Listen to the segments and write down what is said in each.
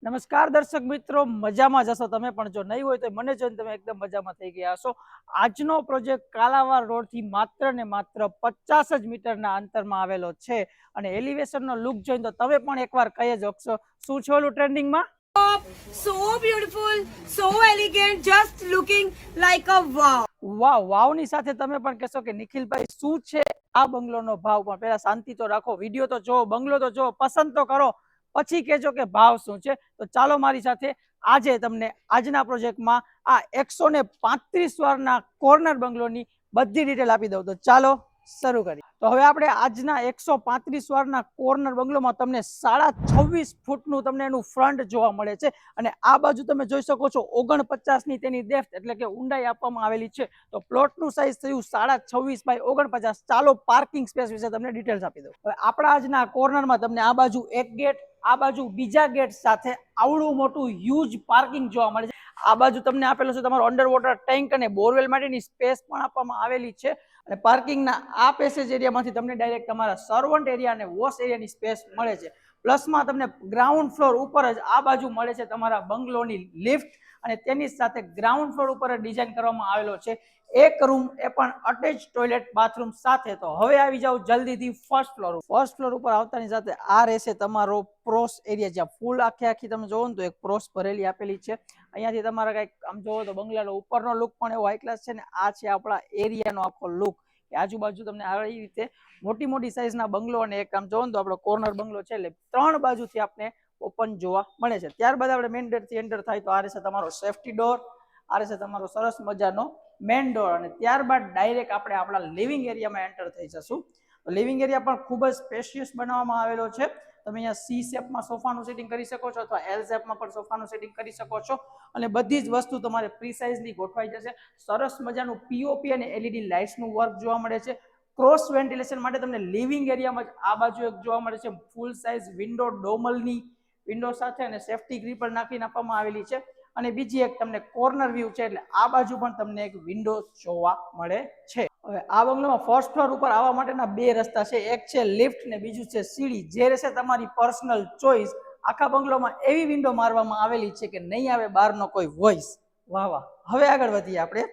નમસ્કાર દર્શક મિત્રો, મજામાં જશો તમે પણ. જો નહીં હોય તો મને જોઈને તમે એકદમ મજામાં થઈ ગયા હશો. આજનો પ્રોજેક્ટ કાલાવાડ રોડ થી માત્ર ને માત્ર 50 જ મીટરના અંતરમાં આવેલો છે અને એલિવેશનનો લુક જોઈને તો તમે પણ એકવાર કહી જ શકશો શું છે ઓલું ટ્રેન્ડિંગમાં. So beautiful, so elegant, just looking like a wow. વાવ, વાવની સાથે તમે પણ કહેશો કે નિખિલભાઈ શું છે આ બંગલોનો ભાવ. પણ પહેલા શાંતિ તો રાખો, વિડીયો તો જો, બંગલો તો જો, પસંદ તો કરો, પછી કહેજો કે ભાવ શું છે. તો ચાલો મારી સાથે આજે તમને આજના પ્રોજેક્ટમાં આ 135 વારના કોર્નર બંગલોની બધી ડિટેલ આપી દઉં. તો ચાલો શરૂ કરીએ. તો હવે આપણે આજના 135 વારના કોર્નર બંગલોમાં તમને 26.5 ફૂટનું તમને એનું ફ્રન્ટ જોવા મળે છે અને આ બાજુ તમે જોઈ શકો છો 49 ની તેની ડેપ્થ એટલે કે ઊંડાઈ આપવામાં આવેલી છે. તો પ્લોટનું સાઇઝ થયું 26.5 બાય 49. ચાલો પાર્કિંગ સ્પેસ વિશે તમને ડિટેલ્સ આપી દઉં. હવે આપણા આજના કોર્નરમાં તમને આ બાજુ એક ગેટ, આ બાજુ બીજા ગેટ સાથે આવડું મોટું હ્યુજ પાર્કિંગ જોવા મળે છે. આ બાજુ તમને આપેલો છે તમારો અંડર વોટર ટેન્ક અને બોરવેલ માટેની સ્પેસ પણ આપવામાં આવેલી છે. અને પાર્કિંગના આ પેસેજ એરિયામાંથી તમને ડાયરેક્ટ તમારા સર્વન્ટ એરિયા અને વોશ એરિયાની સ્પેસ મળે છે. પ્લસમાં તમને ગ્રાઉન્ડ ફ્લોર ઉપર જ આ બાજુ મળે છે તમારા બંગલોની લિફ્ટ અને તેની સાથે ગ્રાઉન્ડ ફ્લોર ઉપર ડિઝાઇન કરવામાં આવેલો છે એક રૂમ, એ પણ અટેચ ટોયલેટ બાથરૂમ સાથે. તો હવે આવી જાવ જલ્દીથી ફર્સ્ટ ફ્લોર. ફર્સ્ટ ફ્લોર ઉપર આવતાની સાથે આ રહેશે તમારો પ્રોસ એરિયા, જ્યાં ફૂલ આખી તમે જોવો ને તો એક પ્રોસ ભરેલી આપેલી છે. અહીંયાથી તમારે કંઈક આમ જોવો તો બંગલાનો ઉપરનો લુક પણ એવો હાઈ ક્લાસ છે ને આ છે આપણા એરિયાનો આખો લુક. આજુબાજુ તમને આવી રીતે મોટી મોટી સાઈઝના બંગલો અને એક આમ જોવો ને તો આપણો કોર્નર બંગલો છે એટલે ત્રણ બાજુથી આપણે ઓપન જોવા મળે છે. ત્યારબાદ આપણે મેઇન ડોરથી એન્ટર થાય તો આ રહેશે તમારો સેફ્ટી ડોર, આ રહેશે તમારો સરસ મજાનો મેઇન ડોર અને ત્યારબાદ ડાયરેક્ટ આપણે આપણા લિવિંગ એરિયામાં એન્ટર થઈ જશું. લિવિંગ એરિયા પણ ખૂબ જ સ્પેશિયસ બનાવવામાં આવેલો છે. તમે અહીંયા સી શેપમાં સોફાનું સેટિંગ કરી શકો છો અથવા એલ શેપમાં પણ સોફાનું સેટિંગ કરી શકો છો અને બધી જ વસ્તુ તમારે પ્રીસાઇઝલી ગોઠવાઈ જશે. સરસ મજાનું પીઓપી અને એલઈડી લાઇટ્સનું વર્ક જોવા મળે છે. ક્રોસ વેન્ટિલેશન માટે તમને લિવિંગ એરિયામાં જ આ બાજુ એક જોવા મળે છે ફૂલ સાઇઝ વિન્ડો, ડોમલની વિન્ડો સાથે અને સેફ્ટી ગ્રીલ પણ નાખીને આપવામાં આવેલી છે. અને બીજી એક તમને કોર્નર વ્યૂ છે એટલે આ બાજુ પણ તમને એક વિન્ડો જોવા મળે છે. હવે આ બંગલામાં ફર્સ્ટ ફ્લોર ઉપર આવવા માટેના બે રસ્તા છે, એક છે લિફ્ટ ને બીજું છે સીડી, જે રહેશે તમારી પર્સનલ ચોઈસ. આખા બંગલોમાં એવી વિન્ડો મારવામાં આવેલી છે કે નહીં આવે બહારનો કોઈ વોઇસ. વાહ વાહ. હવે આગળ વધીએ આપણે.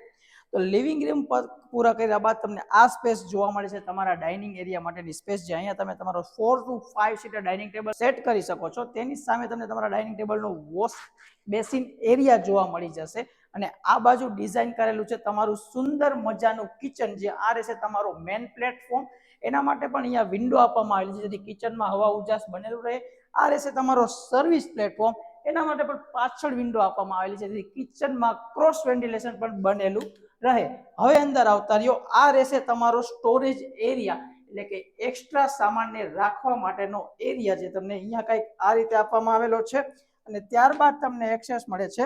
તો લિવિંગ રૂમ પૂરા કર્યા બાદ તમને આ સ્પેસ જોવા મળે છે તમારા ડાઇનિંગ એરિયા માટેની સ્પેસ, જે અહીંયા તમે તમારો 4 to 5 seater dining table set કરી શકો છો. તેની સામે તમને તમારા ડાઇનિંગ ટેબલનો વોશ બેસિન એરિયા જોવા મળી જશે અને આ બાજુ ડિઝાઇન કરેલું છે તમારું સુંદર મજાનું કિચન, જે આ રહેશે તમારો મેન પ્લેટફોર્મ. એના માટે પણ અહીંયા વિન્ડો આપવામાં આવેલી છે જેથી કિચનમાં હવા ઉજાસ બનેલું રહે. આ રહેશે તમારો સર્વિસ પ્લેટફોર્મ, એના માટે પણ પાછળ વિન્ડો આપવામાં આવેલી છે જેથી કિચનમાં ક્રોસ વેન્ટિલેશન પણ બનેલું રહે. હવે અંદર આવતા રહ્યો. આ રહેશે તમારો સ્ટોરેજ એરિયા એટલે કે એક્સ્ટ્રા સામાનને રાખવા માટેનો એરિયા, જે તમને અહીંયા કંઈક આ રીતે આપવામાં આવેલો છે. અને ત્યારબાદ તમને એક્સેસ મળે છે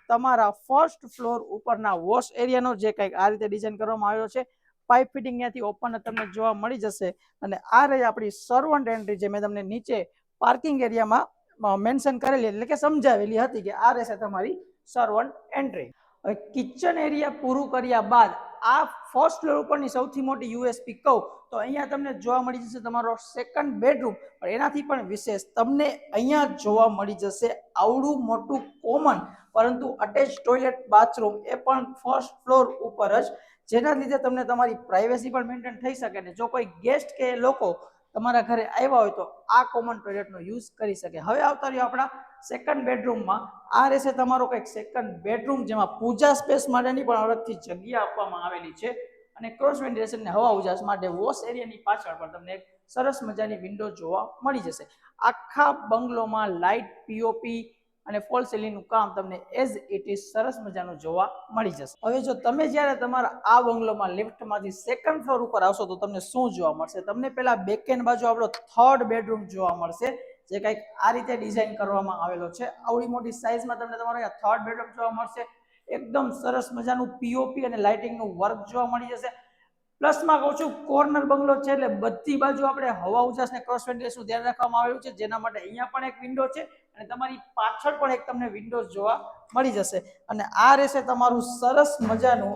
તમારા ફર્સ્ટ ફ્લોર ઉપરના વોશ એરિયાનો, જે કંઈક આ રીતે ડિઝાઇન કરવામાં આવ્યો છે. પાઇપ ફિટિંગ ત્યાંથી ઓપન તમને જોવા મળી જશે. અને આ રહી આપણી સર્વન્ટ એન્ટ્રી, જે મેં તમને નીચે પાર્કિંગ એરિયામાં મેન્શન કરેલી એટલે કે સમજાવેલી હતી કે આ રહેશે તમારી સર્વન્ટ એન્ટ્રી. હવે કિચન એરિયા પૂરું કર્યા બાદ આ ફર્સ્ટ ફ્લોર ઉપરની સૌથી મોટી યુએસપી કહું તો અહીંયા તમને જોવા મળી જશે તમારો સેકન્ડ બેડરૂમ. પણ એનાથી પણ વિશેષ તમને અહીંયા જોવા મળી જશે આવડું મોટું કોમન પરંતુ અટેચ ટોયલેટ બાથરૂમ, એ પણ ફર્સ્ટ ફ્લોર ઉપર જ, જેના લીધે તમને તમારી પ્રાઇવેસી પણ મેન્ટેન થઈ શકે ને જો કોઈ ગેસ્ટ કે લોકો તમારા ઘરે આવ્યા હોય તો આ કોમન ટોયલેટનો યુઝ કરી શકે. હવે આવતા રહ્યો આપણા સેકન્ડ બેડરૂમમાં. આ રહેશે તમારો કંઈક સેકન્ડ બેડરૂમ, જેમાં પૂજા સ્પેસ માટેની પણ અલગથી જગ્યા આપવામાં આવેલી છે અને ક્રોસ વેન્ટિલેશન ને હવા ઉજાસ માટે વોશ એરિયાની પાછળ પણ તમને એક સરસ મજાની વિન્ડો જોવા મળી જશે. આખા બંગલોમાં લાઇટ, પીઓપી અને ફોલ સીલિંગનું કામ તમને એઝ ઇટ ઇઝ સરસ મજાનું જોવા મળી જશે. હવે જો તમે જ્યારે તમારા આ બંગલોમાં લિફ્ટમાંથી સેકન્ડ ફ્લોર ઉપર આવશો તો તમને શું જોવા મળશે? તમને પેલા બેક એન્ડ બાજુ આપણો થર્ડ બેડરૂમ જોવા મળશે, જે કંઈક આ રીતે ડિઝાઇન કરવામાં આવેલો છે. આવડી મોટી સાઇઝમાં તમને તમારો અહીંયા થર્ડ બેડરૂમ જોવા મળશે. એકદમ સરસ મજાનું પીઓપી અને લાઇટિંગનું વર્ક જોવા મળી જશે. પ્લસમાં કહું છું કોર્નર બંગલો છે એટલે બધી બાજુ આપણે હવા ઉજાસ ને ક્રોસ વેન્ટિલેશનનું ધ્યાન રાખવામાં આવેલું છે, જેના માટે અહીંયા પણ એક વિન્ડો છે અને તમારી પાછળ પણ એક તમને વિન્ડોઝ જોવા મળી જશે. અને આ રહેશે તમારું સરસ મજાનું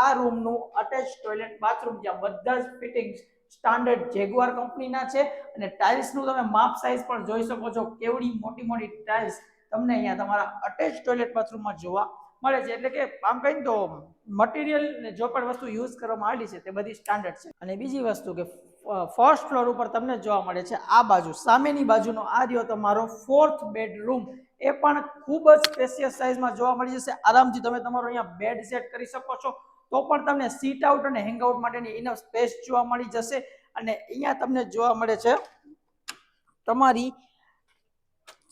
આ રૂમનું અટેચ ટોયલેટ બાથરૂમ, જ્યાં બધા જ ફિટિંગ્સ સ્ટાન્ડર્ડ જેગુઆર કંપનીના છે અને ટાઇલ્સનું તમે માપ સાઇઝ પણ જોઈ શકો છો. કેવડી મોટી મોટી ટાઇલ્સ તમને અહીંયા તમારા અટેચ ટોયલેટ બાથરૂમમાં જોવા મળે છે. એટલે કે આમ કહીને તો મટીરિયલ ને જો પણ વસ્તુ યુઝ કરવામાં આવેલી છે તે બધી સ્ટાન્ડર્ડ છે. અને બીજી વસ્તુ કે ફર્સ્ટ ફ્લોર ઉપર તમને જોવા મળે છે આ બાજુ સામેની બાજુનો આ રહ્યો તમારો 4th બેડરૂમ. એ પણ ખૂબ જ સ્પેશિયસ સાઇઝમાં જોવા મળી જશે. આરામથી તમે તમારો અહીંયા બેડ સેટ કરી શકો છો. તો પણ તમને સીટ આઉટ અને હેંગ આઉટ માટેની ઇનફ સ્પેસ જોવા મળી જશે. અને અહીંયા તમને જોવા મળે છે તમારી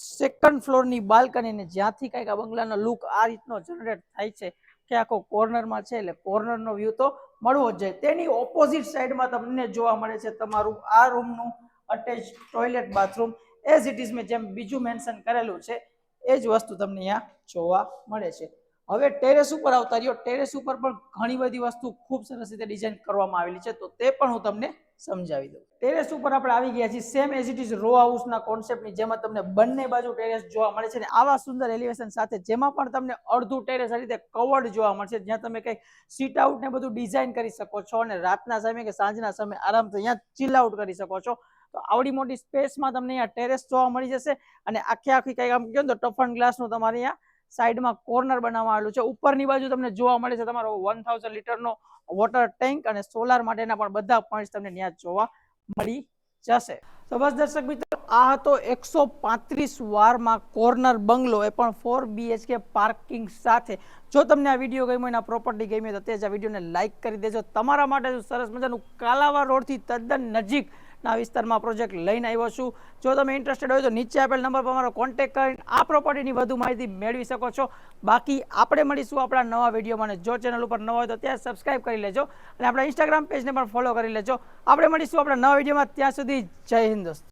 સેકન્ડ ફ્લોરની બાલ્કની ને જ્યાંથી કંઈક આ બંગલાનો લુક આ રીતનો જનરેટ થાય છે કે આખો કોર્નરમાં છે એટલે કોર્નરનો વ્યૂ તો મળવો જ જાય. તેની ઓપોઝિટ સાઈડમાં તમને જોવા મળે છે તમારું આ રૂમનું attach toilet bathroom. As it is મેં જેમ બીજું મેન્શન કરેલું છે એ જ વસ્તુ તમને અહીંયા જોવા મળે છે. હવે ટેરેસ ઉપર આવતા રહ્યો. ટેરેસ ઉપર પણ ઘણી બધી વસ્તુ ખૂબ સરસ રીતે ડિઝાઇન કરવામાં આવેલી છે તો તે પણ હું તમને સમજાવી દઉં. ટેરેસ ઉપર આપણે આવી ગયા છીએ same as it is row હાઉસના કોન્સેપ્ટની જેમાં તમને બંને બાજુ ટેરેસ જોવા મળે છે. અને આવા સુંદર એલિવેશન સાથે જેમાં પણ તમને અડધું ટેરેસ આ રીતે કવર્ડ જોવા મળશે જ્યાં તમે કંઈક સીટ આઉટ ને બધું ડિઝાઇન કરી શકો છો અને રાતના સમયે કે સાંજના સમયે આરામથી અહીંયા ચીલ આઉટ કરી શકો છો. તો આવડી મોટી સ્પેસમાં તમને અહીંયા ટેરેસ જોવા મળી જશે. અને આખી કંઈક આમ કહો તો ટફન ગ્લાસનું તમારે અહીંયા સાઈડમાં કોર્નર બનાવવામાં આવેલું છે. ઉપરની બાજુ તમને જોવા મળે છે તમારો 1000 લીટરનો વોટર ટેન્ક અને સોલાર માટેના પણ બધા પોઈન્ટ્સ તમને ત્યાં જોવા મળી જશે. તો બસ દર્શક મિત્રો આ હતો 135 વારમાં કોર્નર બંગલો એ પણ 4 BHK પાર્કિંગ સાથે. જો તમને આ વિડીયો ગમ્યો એના પ્રોપર્ટી ગમી તો તે જ આ વિડીયોને લાઇક કરી દેજો. તમારા માટે સરસ મજાનું કાલાવા રોડથી તદ્દન નજીક ના વિસ્તારમાં પ્રોજેક્ટ લઈને આવ્યો છું. જો તમે ઇન્ટરેસ્ટેડ હોય તો નીચે આપેલ નંબર પર મારો કોન્ટેક્ટ કરીને આ પ્રોપર્ટીની વધુ માહિતી મેળવી શકો છો. બાકી આપણે મળીશું આપણા નવા વિડીયોમાં. અને જો ચેનલ ઉપર ન હોય તો ત્યાં સબસ્ક્રાઇબ કરી લેજો અને આપણા ઇન્સ્ટાગ્રામ પેજને પણ ફોલો કરી લેજો. આપણે મળીશું આપણા નવા વિડીયોમાં. ત્યાં સુધી જય હિન્દ દોસ્તો.